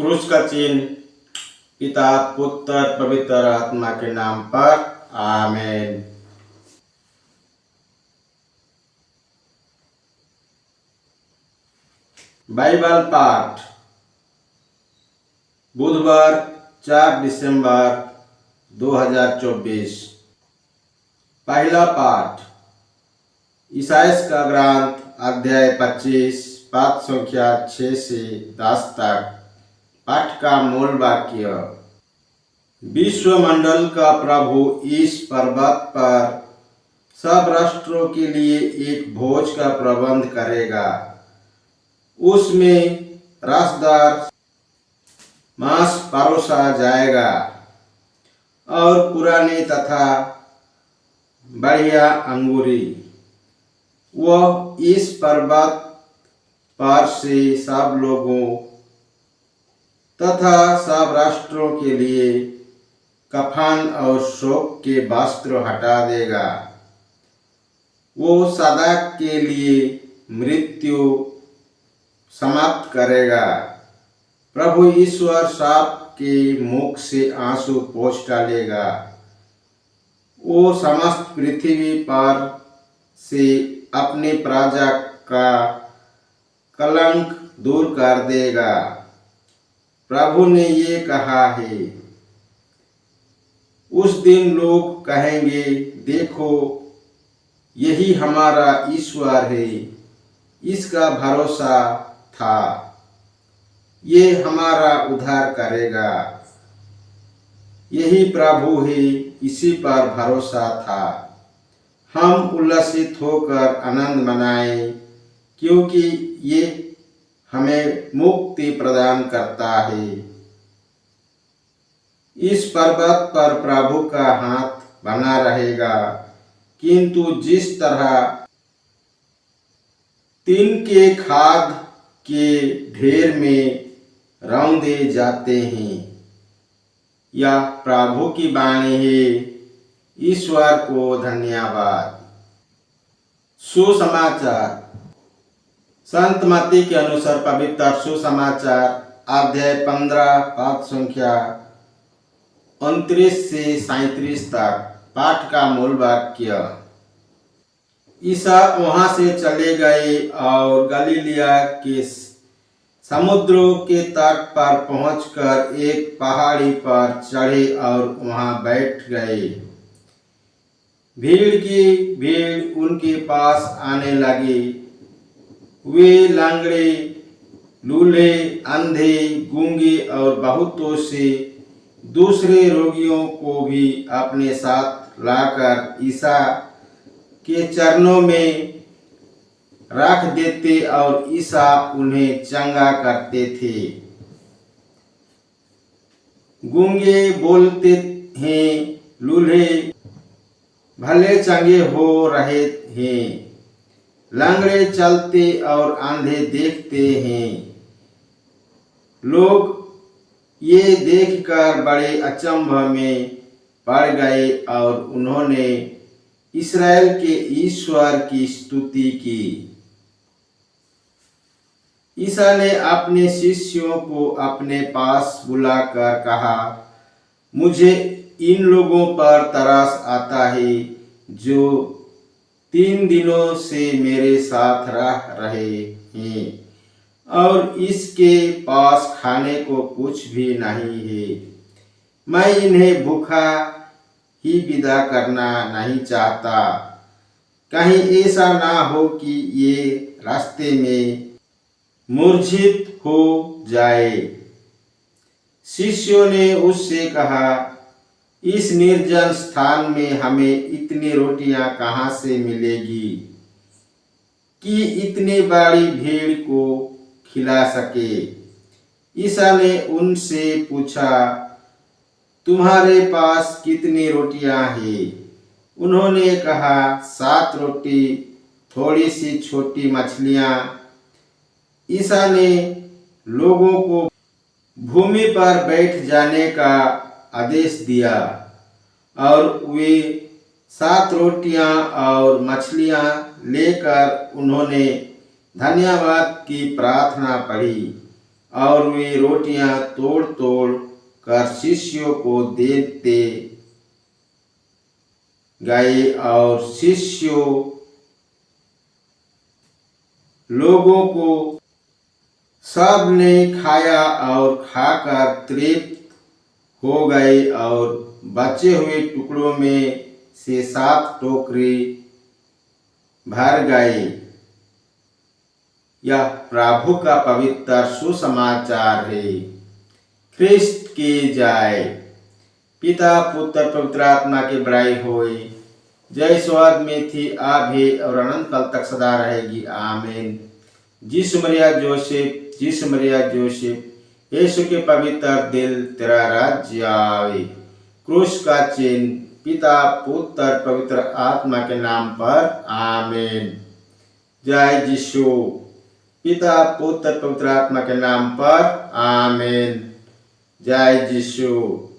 क्रूस का चिन्ह पिता पुत्र पवित्र आत्मा के नाम पर आमीन। बाइबल पाठ बुधवार 4 दिसंबर 2024। पहला पाठ ईसाइयाह का ग्रंथ अध्याय 25 पाठ संख्या 6 से 10 तक। पाठ का मूल वाक्य। विश्वमंडल का प्रभु इस पर्वत पर सब राष्ट्रों के लिए एक भोज का प्रबंध करेगा। उसमें रसदार मांस परोसा जाएगा और पुराने तथा बढ़िया अंगूरी। वह इस पर्वत पर से सब लोगों तथा सब राष्ट्रों के लिए कफन और शोक के वस्त्र हटा देगा। वो सदा के लिए मृत्यु समाप्त करेगा। प्रभु ईश्वर सबके मुख से आंसू पोंछ डालेगा। वो समस्त पृथ्वी पर से अपनी प्रजा का कलंक दूर कर देगा। प्रभु ने ये कहा है। उस दिन लोग कहेंगे, देखो यही हमारा ईश्वर है, इसका भरोसा था, ये हमारा उद्धार करेगा। यही प्रभु है, इसी पर भरोसा था। हम उल्लसित होकर आनंद मनाएं, क्योंकि ये हमें मुक्ति प्रदान करता है। इस पर्वत पर प्रभु का हाथ बना रहेगा, किंतु जिस तरह तिनके खाद के ढेर में रौंदे जाते हैं। यह प्रभु की वाणी है। ईश्वर को धन्यवाद। सुसमाचार। संत मत्ती के अनुसार पवित्र सुसमाचार अध्याय 15 पाठ संख्या 29 से 37 तक। पाठ का मूल वाक्य। ईसा वहां से चले गए और गलीलिया के समुद्रों के तट पर पहुंचकर एक पहाड़ी पर चढ़े और वहां बैठ गए। भीड़ की भीड़ उनके पास आने लगी। वे लंगड़े, लूले, अंधे, गूंगे और बहुतों से दूसरे रोगियों को भी अपने साथ लाकर ईसा के चरणों में रख देते और ईसा उन्हें चंगा करते थे। गूंगे बोलते हैं, लूले भले चंगे हो रहे हैं, लंगड़े चलते और अंधे देखते हैं। लोग ये देखकर बड़े अचंभ में पड़ गए और उन्होंने इस्राएल के ईश्वर की स्तुति की। ईसा ने अपने शिष्यों को अपने पास बुलाकर कहा, मुझे इन लोगों पर तरस आता है जो 3 दिनों से मेरे साथ रह रहे हैं और इसके पास खाने को कुछ भी नहीं है। मैं इन्हें भूखा ही विदा करना नहीं चाहता, कहीं ऐसा ना हो कि ये रास्ते में मूर्छित हो जाए। शिष्यों ने उससे कहा, इस निर्जन स्थान में हमें इतनी रोटियां कहाँ से मिलेगी कि इतनी बड़ी भीड़ को खिला सके। ईसा ने उनसे पूछा, तुम्हारे पास कितनी रोटियां हैं? उन्होंने कहा, 7 रोटी, थोड़ी सी छोटी मछलियां। ईसा ने लोगों को भूमि पर बैठ जाने का आदेश दिया और वे 7 रोटियां और मछलियां लेकर उन्होंने धन्यवाद की प्रार्थना पढ़ी और वे रोटियां तोड़ तोड़ कर शिष्यों को देते गए और शिष्यों लोगों को सब ने खाया और खाकर तृप्त हो गए और बचे हुए टुकड़ों में से 7 टोकरी भर गए। यह प्रभु का पवित्र सुसमाचार है। ख्रिस्त की जाए। पिता पुत्र पवित्र आत्मा की बड़ाई होए, जय स्वर्ग में थी अब है और अनंत काल तक सदा रहेगी, आमीन। जिस मरिया जोसेफ यीशु के पवित्र दिल तेरा राज्य आवे। क्रूस का चिन्ह पिता पुत्र पवित्र आत्मा के नाम पर, आमीन। जय यीशु। पिता पुत्र पवित्र आत्मा के नाम पर, आमीन। जय यीशु।